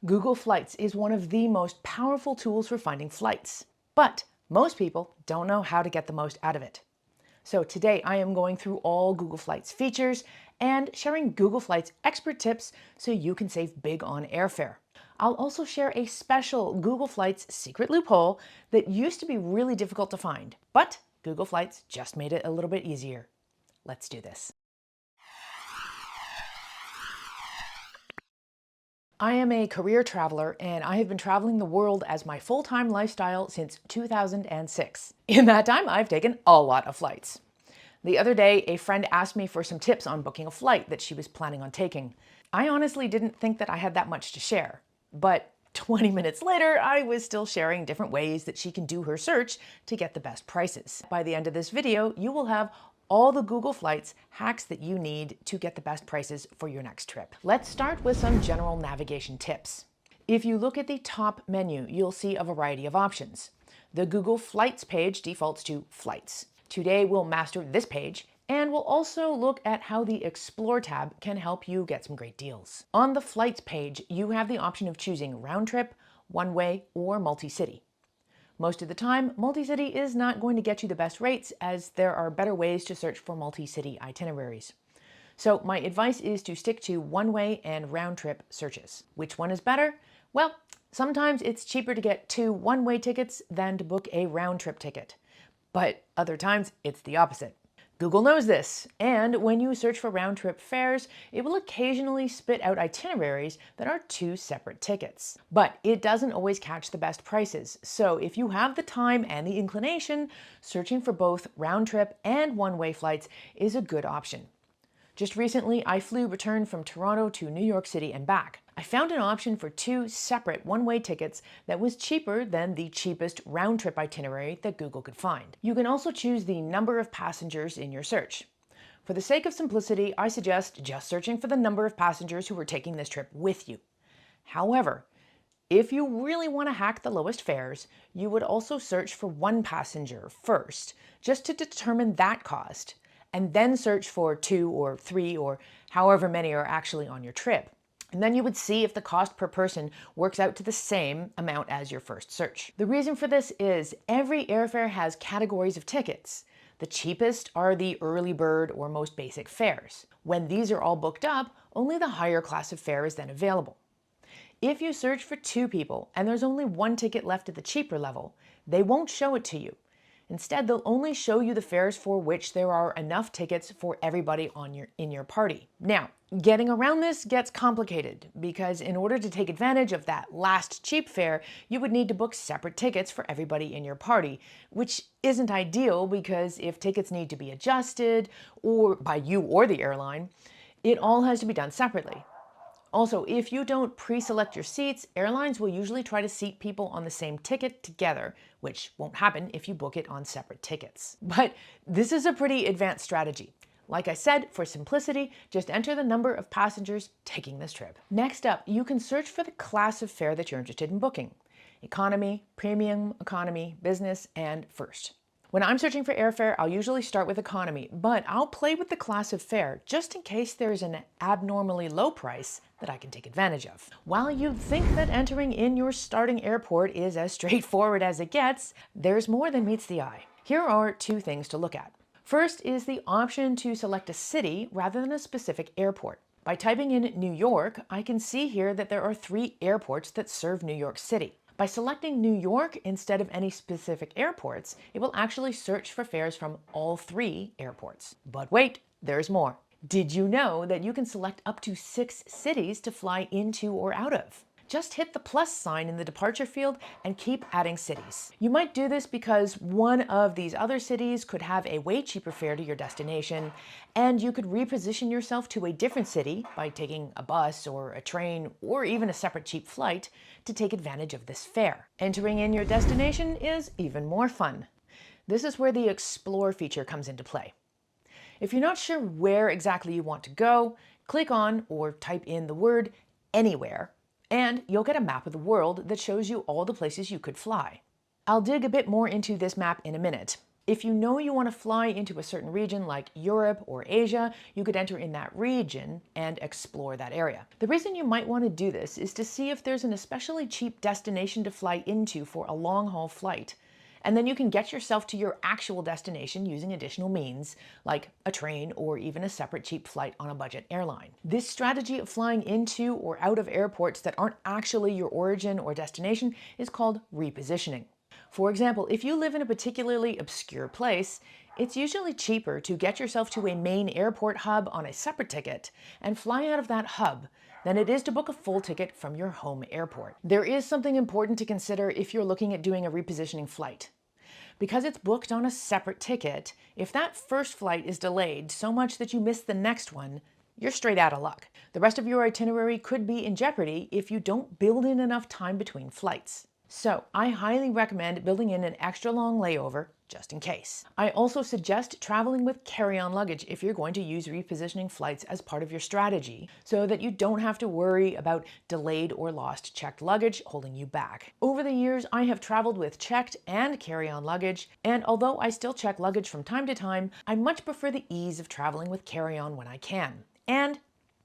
Google Flights is one of the most powerful tools for finding flights, but most people don't know how to get the most out of it. So today I am going through all Google Flights features and sharing Google Flights expert tips so you can save big on airfare. I'll also share a special Google Flights secret loophole that used to be really difficult to find, but Google Flights just made it a little bit easier. Let's do this. I am a career traveler and I have been traveling the world as my full-time lifestyle since 2006. In that time, I've taken a lot of flights. The other day, a friend asked me for some tips on booking a flight that she was planning on taking. I honestly didn't think that I had that much to share, but 20 minutes later, I was still sharing different ways that she can do her search to get the best prices. By the end of this video, you will have all the Google Flights hacks that you need to get the best prices for your next trip. Let's start with some general navigation tips. If you look at the top menu, you'll see a variety of options. The Google Flights page defaults to Flights. Today, we'll master this page, and we'll also look at how the Explore tab can help you get some great deals. On the Flights page, you have the option of choosing round trip, one-way, or multi-city. Most of the time, multi-city is not going to get you the best rates as there are better ways to search for multi-city itineraries. So my advice is to stick to one-way and round-trip searches. Which one is better? Well, sometimes it's cheaper to get 2 one-way tickets than to book a round-trip ticket. But other times, it's the opposite. Google knows this, and when you search for round-trip fares, it will occasionally spit out itineraries that are 2 separate tickets. But it doesn't always catch the best prices, so if you have the time and the inclination, searching for both round-trip and one-way flights is a good option. Just recently, I flew return from Toronto to New York City and back. I found an option for 2 separate one-way tickets that was cheaper than the cheapest round-trip itinerary that Google could find. You can also choose the number of passengers in your search. For the sake of simplicity, I suggest just searching for the number of passengers who are taking this trip with you. However, if you really want to hack the lowest fares, you would also search for 1 passenger first, just to determine that cost, and then search for 2 or 3 or however many are actually on your trip. And then you would see if the cost per person works out to the same amount as your first search. The reason for this is every airfare has categories of tickets. The cheapest are the early bird or most basic fares. When these are all booked up, only the higher class of fare is then available. If you search for 2 people and there's only 1 ticket left at the cheaper level, they won't show it to you. Instead, they'll only show you the fares for which there are enough tickets for everybody in your party. Now, getting around this gets complicated because in order to take advantage of that last cheap fare, you would need to book separate tickets for everybody in your party, which isn't ideal because if tickets need to be adjusted or by you or the airline, it all has to be done separately. Also, if you don't pre-select your seats, airlines will usually try to seat people on the same ticket together, which won't happen if you book it on separate tickets. But this is a pretty advanced strategy. Like I said, for simplicity, just enter the number of passengers taking this trip. Next up, you can search for the class of fare that you're interested in booking: economy, premium, economy, business, and first. When I'm searching for airfare, I'll usually start with economy, but I'll play with the class of fare just in case there's an abnormally low price that I can take advantage of. While you'd think that entering in your starting airport is as straightforward as it gets, there's more than meets the eye. Here are 2 things to look at. First is the option to select a city rather than a specific airport. By typing in New York, I can see here that there are 3 airports that serve New York City. By selecting New York instead of any specific airports, it will actually search for fares from all 3 airports. But wait, there's more. Did you know that you can select up to 6 cities to fly into or out of? Just hit the plus sign in the departure field and keep adding cities. You might do this because one of these other cities could have a way cheaper fare to your destination, and you could reposition yourself to a different city by taking a bus or a train or even a separate cheap flight to take advantage of this fare. Entering in your destination is even more fun. This is where the Explore feature comes into play. If you're not sure where exactly you want to go, click on or type in the word anywhere, and you'll get a map of the world that shows you all the places you could fly. I'll dig a bit more into this map in a minute. If you know you want to fly into a certain region like Europe or Asia, you could enter in that region and explore that area. The reason you might want to do this is to see if there's an especially cheap destination to fly into for a long-haul flight. And then you can get yourself to your actual destination using additional means, like a train or even a separate cheap flight on a budget airline. This strategy of flying into or out of airports that aren't actually your origin or destination is called repositioning. For example, if you live in a particularly obscure place, it's usually cheaper to get yourself to a main airport hub on a separate ticket and fly out of that hub than it is to book a full ticket from your home airport. There is something important to consider if you're looking at doing a repositioning flight. Because it's booked on a separate ticket, if that first flight is delayed so much that you miss the next one, you're straight out of luck. The rest of your itinerary could be in jeopardy if you don't build in enough time between flights. So I highly recommend building in an extra long layover just in case. I also suggest traveling with carry-on luggage if you're going to use repositioning flights as part of your strategy, so that you don't have to worry about delayed or lost checked luggage holding you back. Over the years, I have traveled with checked and carry-on luggage, and although I still check luggage from time to time, I much prefer the ease of traveling with carry-on when I can. And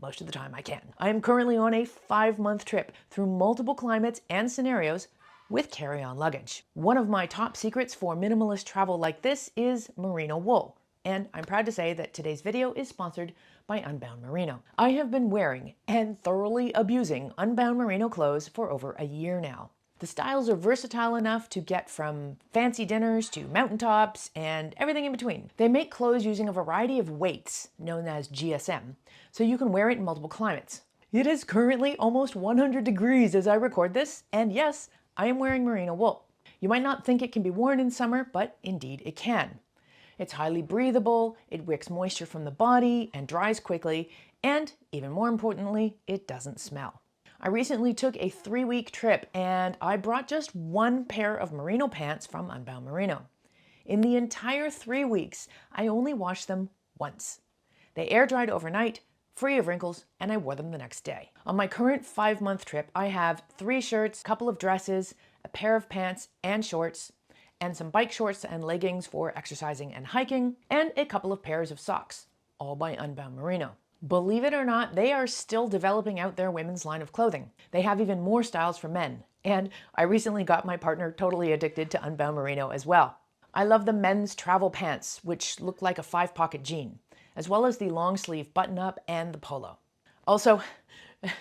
most of the time I can. I am currently on a 5-month trip through multiple climates and scenarios with carry-on luggage. One of my top secrets for minimalist travel like this is Merino Wool, and I'm proud to say that today's video is sponsored by Unbound Merino. I have been wearing and thoroughly abusing Unbound Merino clothes for over a year now. The styles are versatile enough to get from fancy dinners to mountaintops and everything in between. They make clothes using a variety of weights, known as GSM, so you can wear it in multiple climates. It is currently almost 100 degrees as I record this, and yes, I am wearing merino wool. You might not think it can be worn in summer, but indeed it can. It's highly breathable, it wicks moisture from the body and dries quickly, and even more importantly, it doesn't smell. I recently took a 3-week trip and I brought just one pair of merino pants from Unbound Merino. In the entire 3 weeks, I only washed them once. They air dried overnight, free of wrinkles, and I wore them the next day. On my current 5-month trip, I have 3 shirts, a couple of dresses, a pair of pants and shorts, and some bike shorts and leggings for exercising and hiking, and a couple of pairs of socks, all by Unbound Merino. Believe it or not, they are still developing out their women's line of clothing. They have even more styles for men, and I recently got my partner totally addicted to Unbound Merino as well. I love the men's travel pants, which look like a 5-pocket jean, as well as the long sleeve button-up and the polo. Also,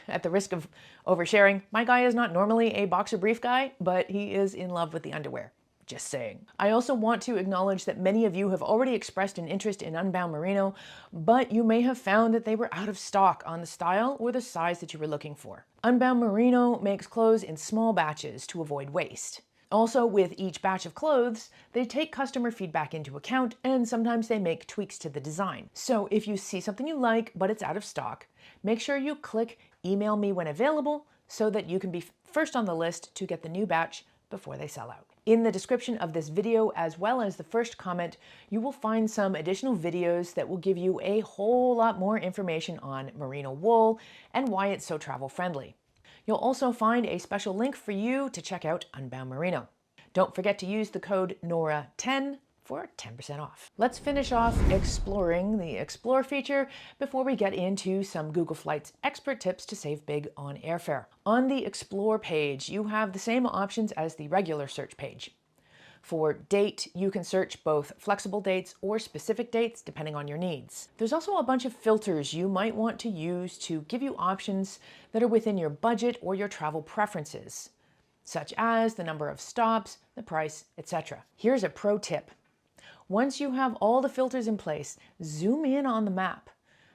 at the risk of oversharing, my guy is not normally a boxer brief guy, but he is in love with the underwear. Just saying. I also want to acknowledge that many of you have already expressed an interest in Unbound Merino, but you may have found that they were out of stock on the style or the size that you were looking for. Unbound Merino makes clothes in small batches to avoid waste. Also, with each batch of clothes, they take customer feedback into account, and sometimes they make tweaks to the design. So if you see something you like, but it's out of stock, make sure you click email me when available so that you can be first on the list to get the new batch before they sell out. In the description of this video, as well as the first comment, you will find some additional videos that will give you a whole lot more information on merino wool and why it's so travel friendly. You'll also find a special link for you to check out Unbound Merino. Don't forget to use the code NORA10 for 10% off. Let's finish off exploring the Explore feature before we get into some Google Flights expert tips to save big on airfare. On the Explore page, you have the same options as the regular search page. For date, you can search both flexible dates or specific dates depending on your needs. There's also a bunch of filters you might want to use to give you options that are within your budget or your travel preferences, such as the number of stops, the price, etc. Here's a pro tip. Once you have all the filters in place, zoom in on the map.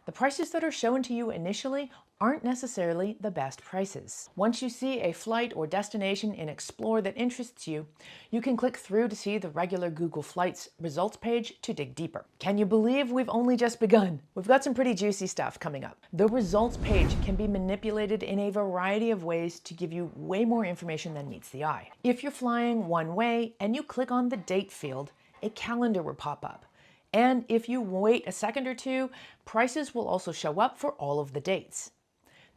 The prices that are shown to you initially aren't necessarily the best prices. Once you see a flight or destination in Explore that interests you, you can click through to see the regular Google Flights results page to dig deeper. Can you believe we've only just begun? We've got some pretty juicy stuff coming up. The results page can be manipulated in a variety of ways to give you way more information than meets the eye. If you're flying one way and you click on the date field, a calendar will pop up. And if you wait a second or two, prices will also show up for all of the dates.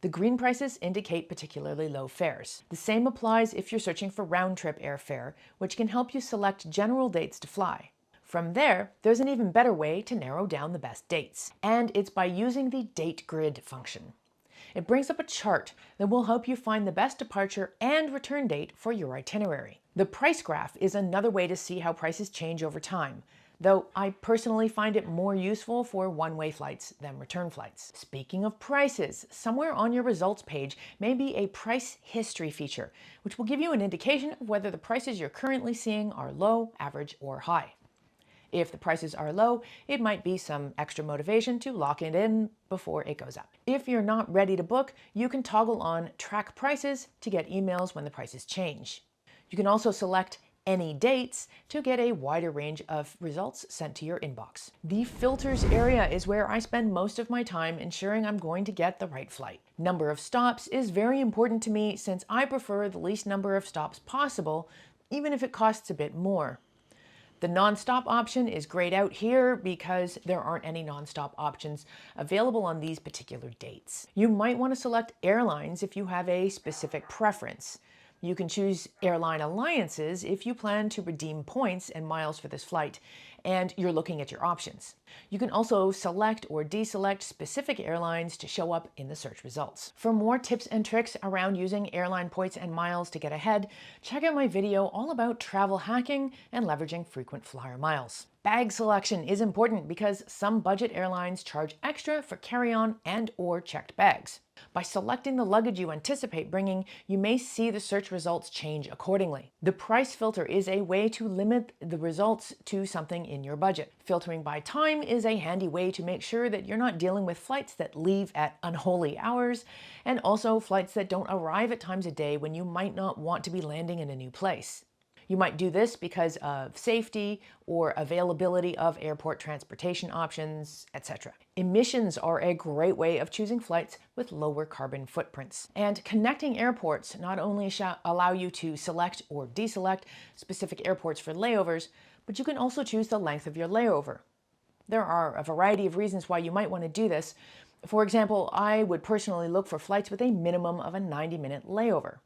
The green prices indicate particularly low fares. The same applies if you're searching for round-trip airfare, which can help you select general dates to fly. From there, there's an even better way to narrow down the best dates, and it's by using the date grid function. It brings up a chart that will help you find the best departure and return date for your itinerary. The price graph is another way to see how prices change over time, though I personally find it more useful for one-way flights than return flights. Speaking of prices, somewhere on your results page may be a price history feature, which will give you an indication of whether the prices you're currently seeing are low, average, or high. If the prices are low, it might be some extra motivation to lock it in before it goes up. If you're not ready to book, you can toggle on track prices to get emails when the prices change. You can also select any dates to get a wider range of results sent to your inbox. The filters area is where I spend most of my time ensuring I'm going to get the right flight. Number of stops is very important to me since I prefer the least number of stops possible, even if it costs a bit more. The non-stop option is grayed out here because there aren't any non-stop options available on these particular dates. You might want to select airlines if you have a specific preference. You can choose airline alliances if you plan to redeem points and miles for this flight, and you're looking at your options. You can also select or deselect specific airlines to show up in the search results. For more tips and tricks around using airline points and miles to get ahead, check out my video all about travel hacking and leveraging frequent flyer miles. Bag selection is important because some budget airlines charge extra for carry-on and/or checked bags. By selecting the luggage you anticipate bringing, you may see the search results change accordingly. The price filter is a way to limit the results to something in your budget. Filtering by time is a handy way to make sure that you're not dealing with flights that leave at unholy hours, and also flights that don't arrive at times of day when you might not want to be landing in a new place. You might do this because of safety or availability of airport transportation options, etc. Emissions are a great way of choosing flights with lower carbon footprints. And connecting airports not only shall allow you to select or deselect specific airports for layovers, but you can also choose the length of your layover. There are a variety of reasons why you might want to do this. For example, I would personally look for flights with a minimum of a 90-minute layover.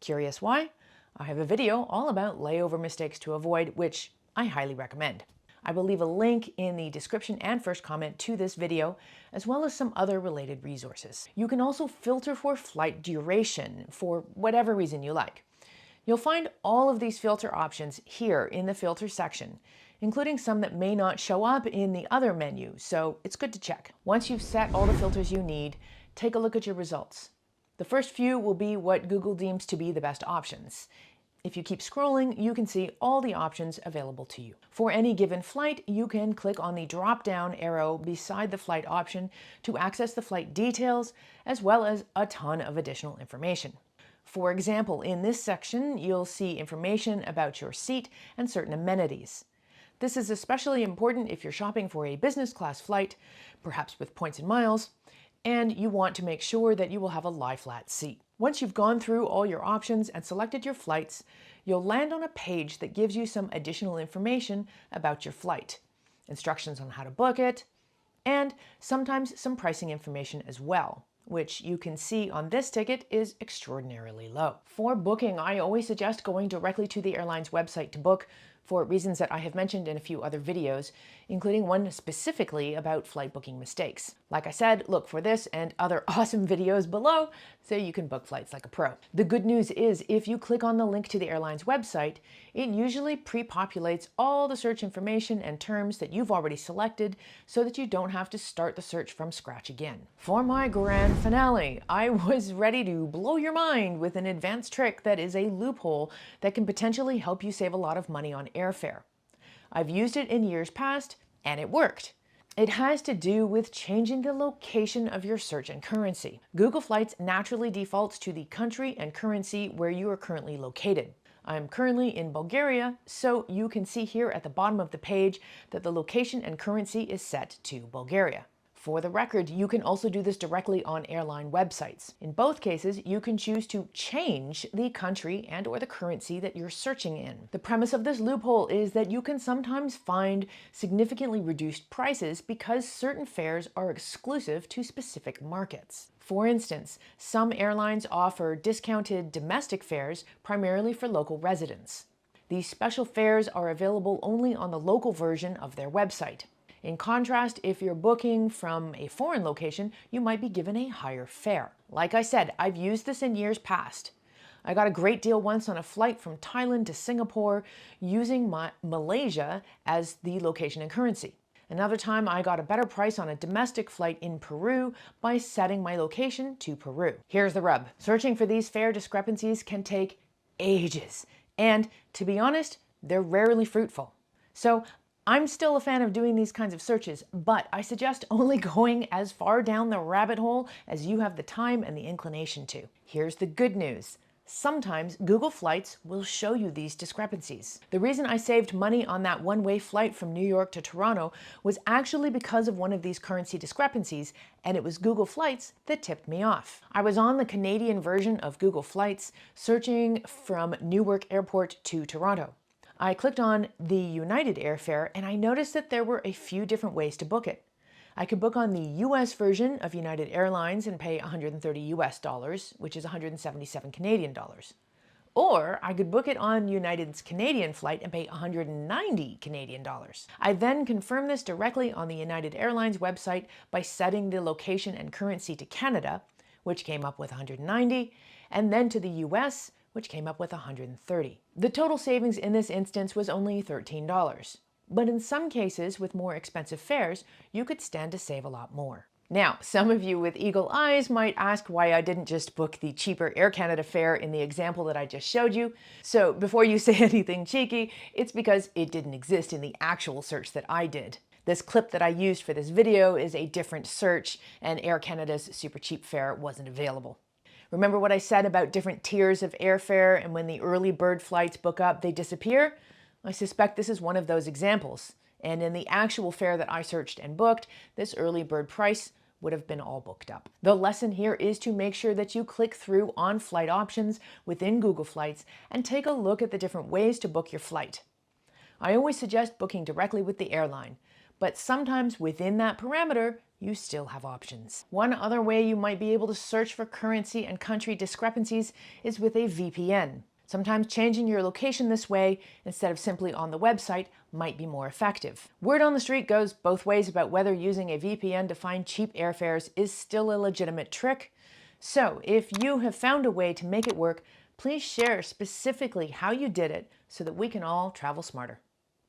Curious why? I have a video all about layover mistakes to avoid, which I highly recommend. I will leave a link in the description and first comment to this video, as well as some other related resources. You can also filter for flight duration for whatever reason you like. You'll find all of these filter options here in the filter section, including some that may not show up in the other menu, so it's good to check. Once you've set all the filters you need, take a look at your results. The first few will be what Google deems to be the best options. If you keep scrolling, you can see all the options available to you. For any given flight, you can click on the drop-down arrow beside the flight option to access the flight details, as well as a ton of additional information. For example, in this section, you'll see information about your seat and certain amenities. This is especially important if you're shopping for a business class flight, perhaps with points and miles, and you want to make sure that you will have a lie-flat seat. Once you've gone through all your options and selected your flights, you'll land on a page that gives you some additional information about your flight, instructions on how to book it, and sometimes some pricing information as well, which you can see on this ticket is extraordinarily low. For booking, I always suggest going directly to the airline's website to book, for reasons that I have mentioned in a few other videos, including one specifically about flight booking mistakes. Like I said, look for this and other awesome videos below so you can book flights like a pro. The good news is if you click on the link to the airline's website, it usually pre-populates all the search information and terms that you've already selected so that you don't have to start the search from scratch again. For my grand finale, I was ready to blow your mind with an advanced trick that is a loophole that can potentially help you save a lot of money on airfare. I've used it in years past, and it worked. It has to do with changing the location of your search and currency. Google Flights naturally defaults to the country and currency where you are currently located. I'm currently in Bulgaria, so you can see here at the bottom of the page that the location and currency is set to Bulgaria. For the record, you can also do this directly on airline websites. In both cases, you can choose to change the country and or the currency that you're searching in. The premise of this loophole is that you can sometimes find significantly reduced prices because certain fares are exclusive to specific markets. For instance, some airlines offer discounted domestic fares primarily for local residents. These special fares are available only on the local version of their website. In contrast, if you're booking from a foreign location, you might be given a higher fare. Like I said, I've used this in years past. I got a great deal once on a flight from Thailand to Singapore using Malaysia as the location and currency. Another time I got a better price on a domestic flight in Peru by setting my location to Peru. Here's the rub. Searching for these fare discrepancies can take ages. And to be honest, they're rarely fruitful. So I'm still a fan of doing these kinds of searches, but I suggest only going as far down the rabbit hole as you have the time and the inclination to. Here's the good news. Sometimes Google Flights will show you these discrepancies. The reason I saved money on that one-way flight from New York to Toronto was actually because of one of these currency discrepancies, and it was Google Flights that tipped me off. I was on the Canadian version of Google Flights, searching from Newark Airport to Toronto. I clicked on the United airfare, and I noticed that there were a few different ways to book it. I could book on the US version of United Airlines and pay $130 US, which is 177 Canadian dollars. Or I could book it on United's Canadian flight and pay 190 Canadian dollars. I then confirmed this directly on the United Airlines website by setting the location and currency to Canada, which came up with 190, and then to the US, which came up with 130. The total savings in this instance was only $13. But in some cases, with more expensive fares, you could stand to save a lot more. Now, some of you with eagle eyes might ask why I didn't just book the cheaper Air Canada fare in the example that I just showed you. So before you say anything cheeky, it's because it didn't exist in the actual search that I did. This clip that I used for this video is a different search, and Air Canada's super cheap fare wasn't available. Remember what I said about different tiers of airfare, and when the early bird flights book up, they disappear? I suspect this is one of those examples, and in the actual fare that I searched and booked, this early bird price would have been all booked up. The lesson here is to make sure that you click through on flight options within Google Flights and take a look at the different ways to book your flight. I always suggest booking directly with the airline, but sometimes within that parameter, you still have options. One other way you might be able to search for currency and country discrepancies is with a VPN. Sometimes changing your location this way, instead of simply on the website, might be more effective. Word on the street goes both ways about whether using a VPN to find cheap airfares is still a legitimate trick. So if you have found a way to make it work, please share specifically how you did it so that we can all travel smarter.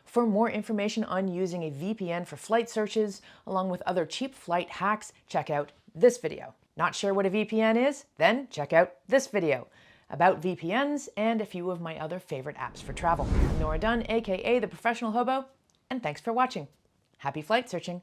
For more information on using a VPN for flight searches, along with other cheap flight hacks, check out this video. Not sure what a VPN is? Then check out this video about VPNs and a few of my other favorite apps for travel. I'm Nora Dunn, aka the Professional Hobo, and thanks for watching. Happy flight searching!